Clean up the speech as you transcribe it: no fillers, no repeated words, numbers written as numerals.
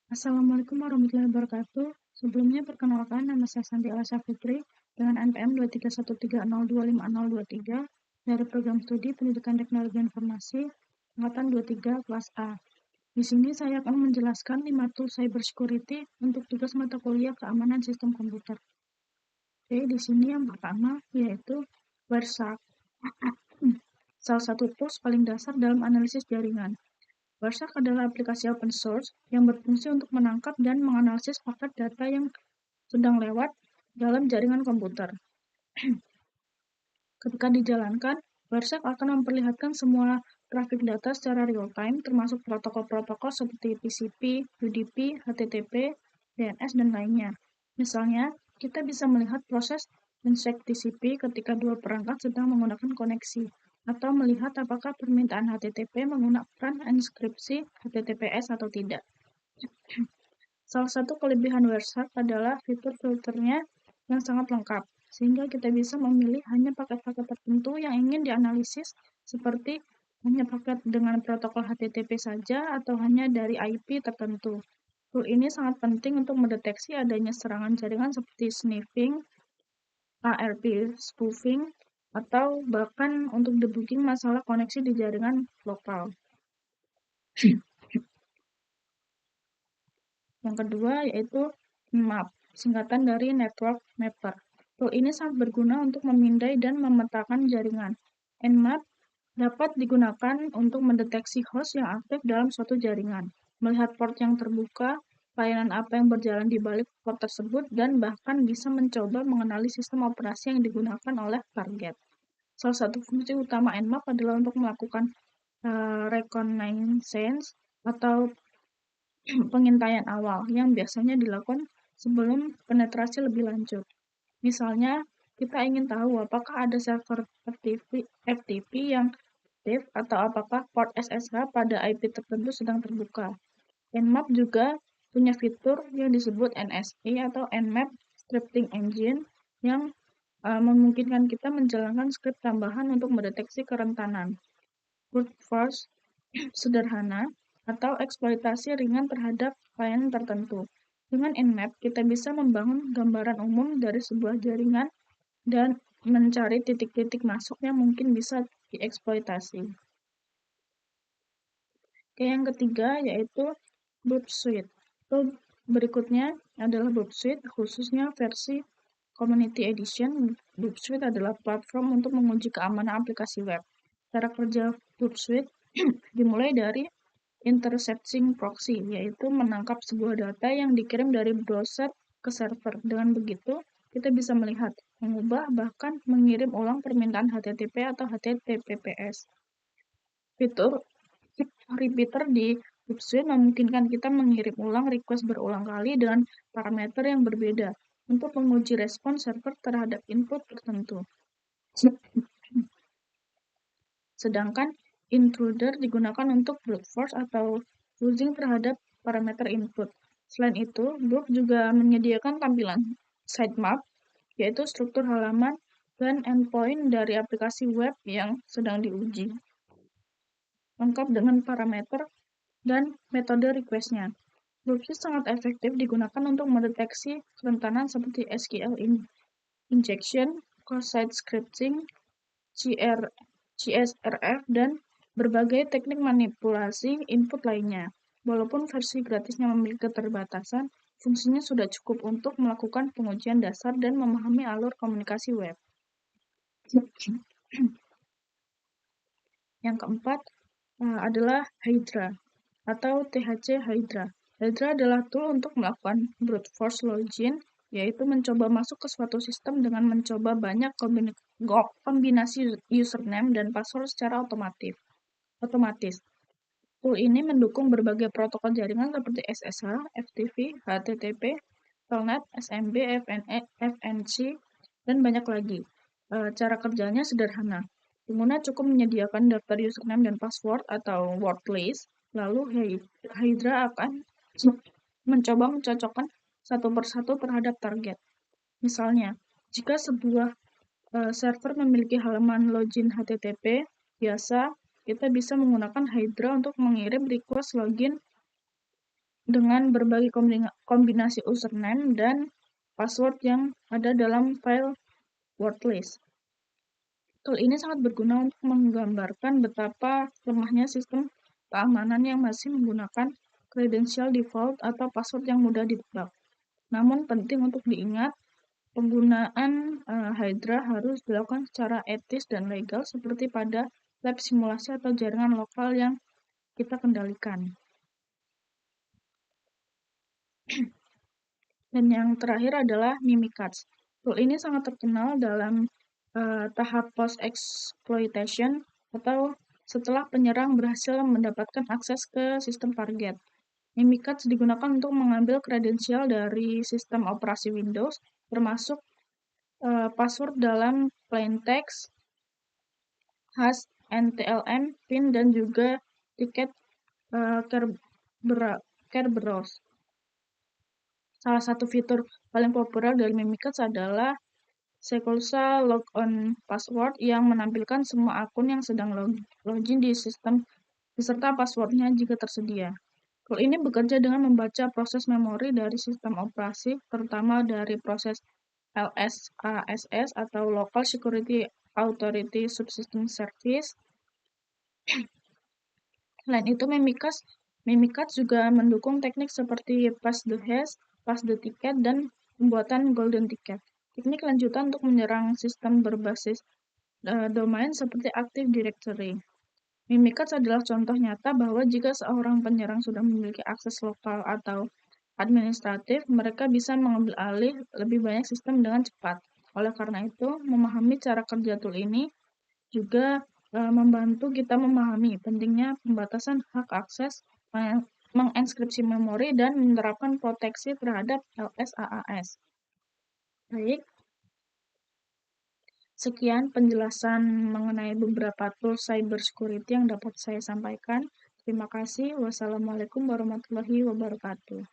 Assalamualaikum warahmatullahi wabarakatuh. Sebelumnya perkenalkan, nama saya Santi Alasya Fitri dengan NPM 231305023 dari Program Studi Pendidikan Teknologi Informasi Angkatan 23 kelas A. Di sini saya akan menjelaskan 5 tools cybersecurity untuk tugas mata kuliah keamanan sistem komputer. Oke, di sini yang pertama yaitu Wireshark. Salah satu tools paling dasar dalam analisis jaringan. Wireshark adalah aplikasi open source yang berfungsi untuk menangkap dan menganalisis paket data yang sedang lewat dalam jaringan komputer. Ketika dijalankan, Wireshark akan memperlihatkan semua trafik data secara real-time, termasuk protokol-protokol seperti TCP, UDP, HTTP, DNS, dan lainnya. Misalnya, kita bisa melihat proses mensek TCP ketika dua perangkat sedang menggunakan koneksi, atau melihat apakah permintaan HTTP menggunakan enkripsi HTTPS atau tidak. Salah satu kelebihan Wireshark adalah fitur filternya yang sangat lengkap, sehingga kita bisa memilih hanya paket-paket tertentu yang ingin dianalisis, seperti hanya paket dengan protokol HTTP saja atau hanya dari IP tertentu. Tool ini sangat penting untuk mendeteksi adanya serangan jaringan seperti sniffing, ARP spoofing, atau bahkan untuk debugging masalah koneksi di jaringan lokal. Yang kedua yaitu Nmap, singkatan dari Network Mapper. Tool ini sangat berguna untuk memindai dan memetakan jaringan. Nmap dapat digunakan untuk mendeteksi host yang aktif dalam suatu jaringan, melihat port yang terbuka, layanan apa yang berjalan di balik port tersebut, dan bahkan bisa mencoba mengenali sistem operasi yang digunakan oleh target. Salah satu fungsi utama Nmap adalah untuk melakukan reconnaissance atau pengintaian awal yang biasanya dilakukan sebelum penetrasi lebih lanjut. Misalnya, kita ingin tahu apakah ada server FTP yang aktif atau apakah port SSH pada IP tertentu sedang terbuka. Nmap juga punya fitur yang disebut NSE atau Nmap Scripting Engine yang memungkinkan kita menjalankan skrip tambahan untuk mendeteksi kerentanan. Brute force sederhana atau eksploitasi ringan terhadap layanan tertentu. Dengan Nmap, kita bisa membangun gambaran umum dari sebuah jaringan dan mencari titik-titik masuk yang mungkin bisa dieksploitasi. Oke, yang ketiga yaitu Burp Suite. Berikutnya adalah Burp Suite, khususnya versi Community Edition. Burp Suite adalah platform untuk menguji keamanan aplikasi web. Cara kerja Burp Suite dimulai dari intercepting proxy, yaitu menangkap sebuah data yang dikirim dari browser ke server. Dengan begitu, kita bisa melihat, mengubah, bahkan mengirim ulang permintaan HTTP atau HTTPS. Fitur repeater di Burp Suite memungkinkan kita mengirim ulang request berulang kali dengan parameter yang berbeda untuk menguji respon server terhadap input tertentu. Sedangkan intruder digunakan untuk brute force atau fuzing terhadap parameter input. Selain itu, Burp juga menyediakan tampilan sitemap, yaitu struktur halaman dan endpoint dari aplikasi web yang sedang diuji, lengkap dengan parameter dan metode request-nya. Burp sangat efektif digunakan untuk mendeteksi kerentanan seperti SQL injection, cross-site scripting, CSRF, dan berbagai teknik manipulasi input lainnya. Walaupun versi gratisnya memiliki keterbatasan, fungsinya sudah cukup untuk melakukan pengujian dasar dan memahami alur komunikasi web. Yang keempat adalah Hydra atau THC Hydra. Hydra adalah tool untuk melakukan brute force login, yaitu mencoba masuk ke suatu sistem dengan mencoba banyak kombinasi username dan password secara otomatis. Tool ini mendukung berbagai protokol jaringan seperti SSH, FTP, HTTP, Telnet, SMB, FNC, dan banyak lagi. Cara kerjanya sederhana. Pengguna cukup menyediakan daftar username dan password atau word list, lalu Hydra akan mencoba mencocokkan satu persatu terhadap target. Misalnya, jika sebuah server memiliki halaman login HTTP biasa, kita bisa menggunakan Hydra untuk mengirim request login dengan berbagai kombinasi username dan password yang ada dalam file word list. Tool ini sangat berguna untuk menggambarkan betapa lemahnya sistem keamanan yang masih menggunakan kredensial default atau password yang mudah ditebak. Namun penting untuk diingat, penggunaan Hydra harus dilakukan secara etis dan legal seperti pada lab simulasi atau jaringan lokal yang kita kendalikan. Dan yang terakhir adalah Mimikatz. Tool ini sangat terkenal dalam tahap post-exploitation atau setelah penyerang berhasil mendapatkan akses ke sistem target. Mimikatz digunakan untuk mengambil kredensial dari sistem operasi Windows, termasuk password dalam plain text, hash, NTLM, PIN, dan juga tiket Kerberos. Salah satu fitur paling populer dari Mimikatz adalah Sequelsa Logon Password yang menampilkan semua akun yang sedang login di sistem beserta passwordnya jika tersedia. Tool ini bekerja dengan membaca proses memori dari sistem operasi, terutama dari proses LSASS atau Local Security Authority Subsystem Service. Selain itu, Mimikatz juga mendukung teknik seperti pass the hash, pass the ticket, dan pembuatan golden ticket. Teknik lanjutan untuk menyerang sistem berbasis domain seperti Active Directory. Mimikatz adalah contoh nyata bahwa jika seorang penyerang sudah memiliki akses lokal atau administratif, mereka bisa mengambil alih lebih banyak sistem dengan cepat. Oleh karena itu, memahami cara kerja tool ini juga membantu kita memahami pentingnya pembatasan hak akses, menginskripsi memori, dan menerapkan proteksi terhadap LSAAS. Baik, sekian penjelasan mengenai beberapa tools cybersecurity yang dapat saya sampaikan. Terima kasih. Wassalamualaikum warahmatullahi wabarakatuh.